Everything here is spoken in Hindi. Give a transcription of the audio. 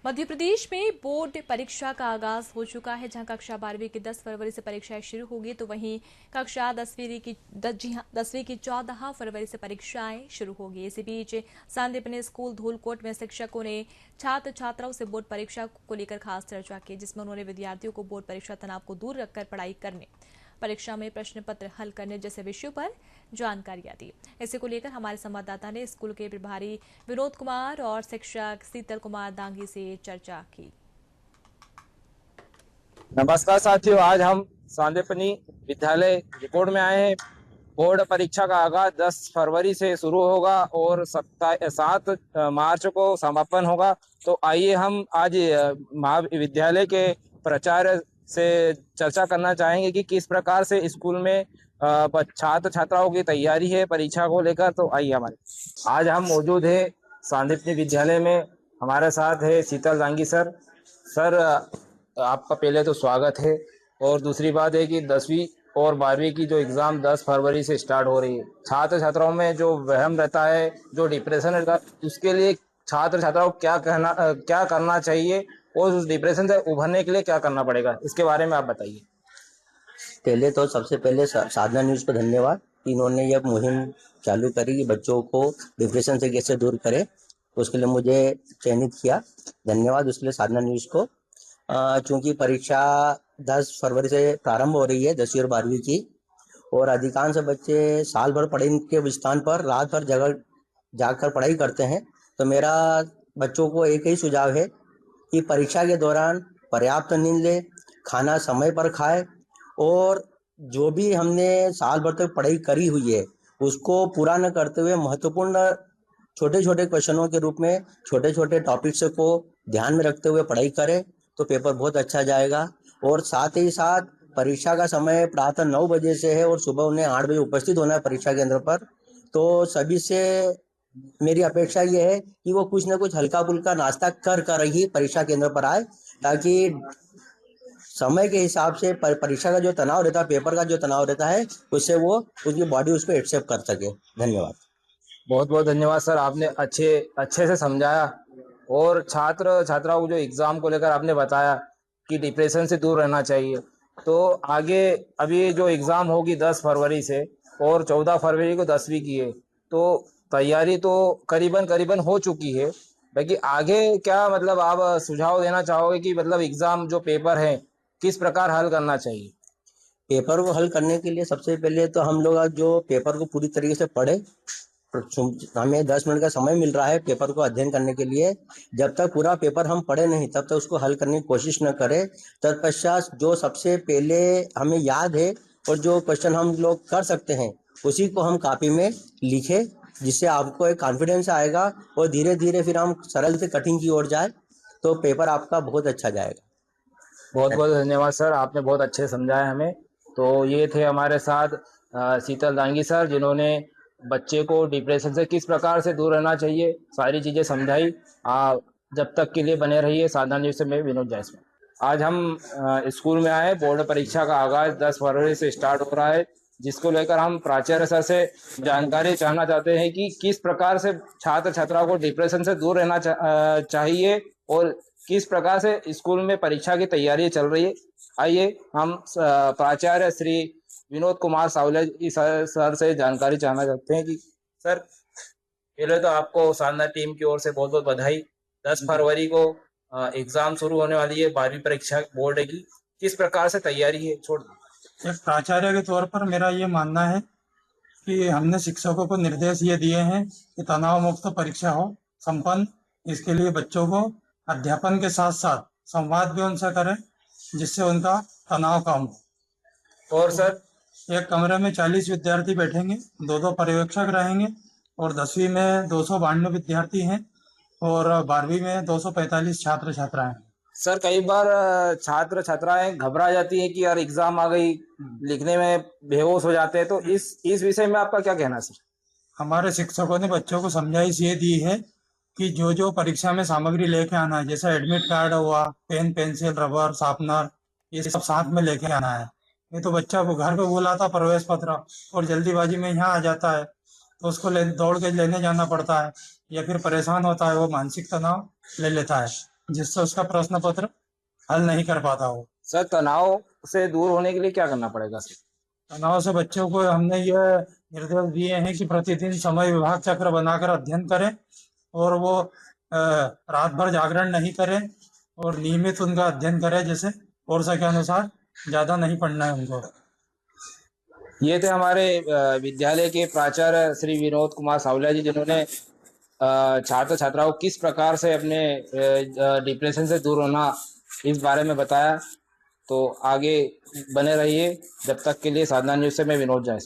मध्य प्रदेश में बोर्ड परीक्षा का आगाज हो चुका है। जहां कक्षा 12वीं की 10 फरवरी से परीक्षाएं शुरू होगी, तो वहीं कक्षा 10वीं की 14 फरवरी से परीक्षाएं शुरू होगी। इसी बीच सांदीपनि स्कूल धूलकोट में शिक्षकों ने छात्र छात्राओं से बोर्ड परीक्षा को लेकर खास चर्चा की, जिसमें उन्होंने विद्यार्थियों को बोर्ड परीक्षा तनाव को दूर रखकर पढ़ाई करने, परीक्षा में प्रश्न पत्र हल करने जैसे विषयों पर जानकारियां दी। इसी को लेकर हमारे संवाददाता ने स्कूल के प्रभारी विनोद कुमार और शिक्षक शीतल कुमार दांगी से चर्चा की। नमस्कार साथियों, आज हम सांदीपनि विद्यालय रिपोर्ट में आए हैं। बोर्ड परीक्षा का आगाज 10 फरवरी से शुरू होगा और 7 मार्च को समापन होगा। तो आइए हम आज महाविद्यालय के प्राचार्य से चर्चा करना चाहेंगे कि किस प्रकार से स्कूल में छात्र छात्राओं की तैयारी है परीक्षा को लेकर। तो आइए आज हम मौजूद है सांदीपनि विद्यालय में। हमारे साथ है शीतल दांगी सर। सर, आपका पहले तो स्वागत है। और दूसरी बात है कि 10वीं और 12वीं की जो एग्जाम 10 फरवरी से स्टार्ट हो रही है, छात्र छात्राओं में जो वहम रहता है, जो डिप्रेशन रहता है, उसके लिए छात्र छात्राओं को क्या करना चाहिए और उस डिप्रेशन से उभरने के लिए क्या करना पड़ेगा, इसके बारे में आप बताइए। पहले तो सबसे पहले साधना न्यूज़ को धन्यवाद कि इन्होंने यह मुहिम चालू करी कि बच्चों को डिप्रेशन से कैसे दूर करे। उसके लिए मुझे चयनित किया, धन्यवाद उसके लिए साधना न्यूज़ को। चूंकि परीक्षा 10 फरवरी से प्रारंभ हो रही है 10वीं और 12वीं की, और अधिकांश बच्चे साल भर पढ़ाई के स्थान पर रात भर जाकर पढ़ाई करते हैं। तो मेरा बच्चों को एक ही सुझाव है कि परीक्षा के दौरान पर्याप्त नींद ले, खाना समय पर खाए, और जो भी हमने साल भर तक पढ़ाई करी हुई है उसको पूरा न करते हुए महत्वपूर्ण छोटे छोटे क्वेश्चनों के रूप में छोटे छोटे टॉपिक्स को ध्यान में रखते हुए पढ़ाई करें तो पेपर बहुत अच्छा जाएगा। और साथ ही साथ परीक्षा का समय प्रातः 9 बजे से है और सुबह उन्हें 8 बजे उपस्थित होना है परीक्षा केंद्र पर। तो सभी से मेरी अपेक्षा ये है कि वो कुछ न कुछ हल्का फुल्का नाश्ता कर ही परीक्षा केंद्र पर आए, ताकि समय के हिसाब से परीक्षा का जो तनाव रहता है, पेपर का जो तनाव रहता है, उससे वो उसकी बॉडी उसको एक्सेप्ट कर सके। धन्यवाद। बहुत बहुत धन्यवाद सर, आपने अच्छे से समझाया। और छात्र छात्राओं को जो एग्जाम को लेकर आपने बताया कि डिप्रेशन से दूर रहना चाहिए, तो आगे अभी जो एग्जाम होगी 10 फरवरी से और 14 फरवरी को 10वीं की है, तो तैयारी तो करीबन हो चुकी है। बाकी आगे क्या मतलब आप सुझाव देना चाहोगे कि मतलब एग्जाम जो पेपर है किस प्रकार हल करना चाहिए? पेपर को हल करने के लिए सबसे पहले तो हम लोग जो पेपर को पूरी तरीके से पढ़े, हमें 10 मिनट का समय मिल रहा है पेपर को अध्ययन करने के लिए। जब तक पूरा पेपर हम पढ़े नहीं तब तक उसको हल करने की कोशिश न करें। तत्पश्चात जो सबसे पहले हमें याद है और जो क्वेश्चन हम लोग कर सकते हैं उसी को हम कॉपी में लिखें, जिससे आपको एक कॉन्फिडेंस आएगा और धीरे धीरे फिर हम सरल से कठिन की ओर जाए तो पेपर आपका बहुत अच्छा जाएगा। बहुत बहुत धन्यवाद सर, आपने बहुत अच्छे समझाया हमें। तो ये थे हमारे साथ शीतल दांगी सर, जिन्होंने बच्चे को डिप्रेशन से किस प्रकार से दूर रहना चाहिए सारी चीज़ें समझाई। जब तक के लिए बने रहिए साधना न्यूज़ से। मैं विनोद जायसवाल। आज हम स्कूल में आए। बोर्ड परीक्षा का आगाज 10 फरवरी से स्टार्ट हो रहा है, जिसको लेकर हम प्राचार्य सर से जानकारी चाहना चाहते हैं कि किस प्रकार से छात्र छात्राओं को डिप्रेशन से दूर रहना चाहिए और किस प्रकार से स्कूल में परीक्षा की तैयारी चल रही है। आइए हम प्राचार्य श्री विनोद कुमार सावले सर से जानकारी चाहना चाहते हैं कि सर, पहले तो आपको शानदार टीम की ओर से बहुत बहुत बधाई। 10 फरवरी को एग्जाम शुरू होने वाली है 12वीं परीक्षा बोर्ड की, किस प्रकार से तैयारी है? एक प्राचार्य के तौर पर मेरा ये मानना है कि हमने शिक्षकों को निर्देश ये दिए हैं कि तनाव मुक्त परीक्षा हो संपन्न। इसके लिए बच्चों को अध्यापन के साथ साथ संवाद भी उनसे करें, जिससे उनका तनाव कम हो। और सर, एक कमरे में 40 विद्यार्थी बैठेंगे, 2 पर्यवेक्षक रहेंगे, और 10वीं में 292 विद्यार्थी हैं और 12वीं में 245 छात्र छात्राएं हैं। सर, कई बार छात्र छात्राएं घबरा जाती हैं कि यार एग्जाम आ गई, लिखने में बेहोश हो जाते हैं, तो इस विषय में आपका क्या कहना है सर? हमारे शिक्षकों ने बच्चों को समझाइश ये दी है कि जो जो परीक्षा में सामग्री लेके आना है, जैसे एडमिट कार्ड हुआ, पेन पेंसिल रबर शार्पनर, ये सब साथ में लेके आना है। ये तो बच्चा वो घर पे बुलाता प्रवेश पत्र और जल्दीबाजी में यहाँ आ जाता है, तो उसको दौड़ के लेने जाना पड़ता है या फिर परेशान होता है, वो मानसिक तनाव ले लेता है। जिससे उसका प्रश्न पत्र हल नहीं कर पाता हो। सर तनाव से दूर होने के लिए क्या करना पड़ेगा सर? तनाव से बच्चों को हमने यह निर्देश दिए हैं कि प्रतिदिन समय विभाग चक्र बनाकर अध्ययन करें और वो रात भर जागरण नहीं करें और नियमित उनका अध्ययन करें, जैसे कोर्स के अनुसार ज्यादा नहीं पढ़ना है उनको। ये थे हमारे विद्यालय के प्राचार्य श्री विनोद कुमार सावलिया जी, जिन्होंने छात्र छात्राओं को किस प्रकार से अपने डिप्रेशन से दूर होना इस बारे में बताया। तो आगे बने रहिए। जब तक के लिए साधना न्यूज़ से मैं विनोद जायसवाल।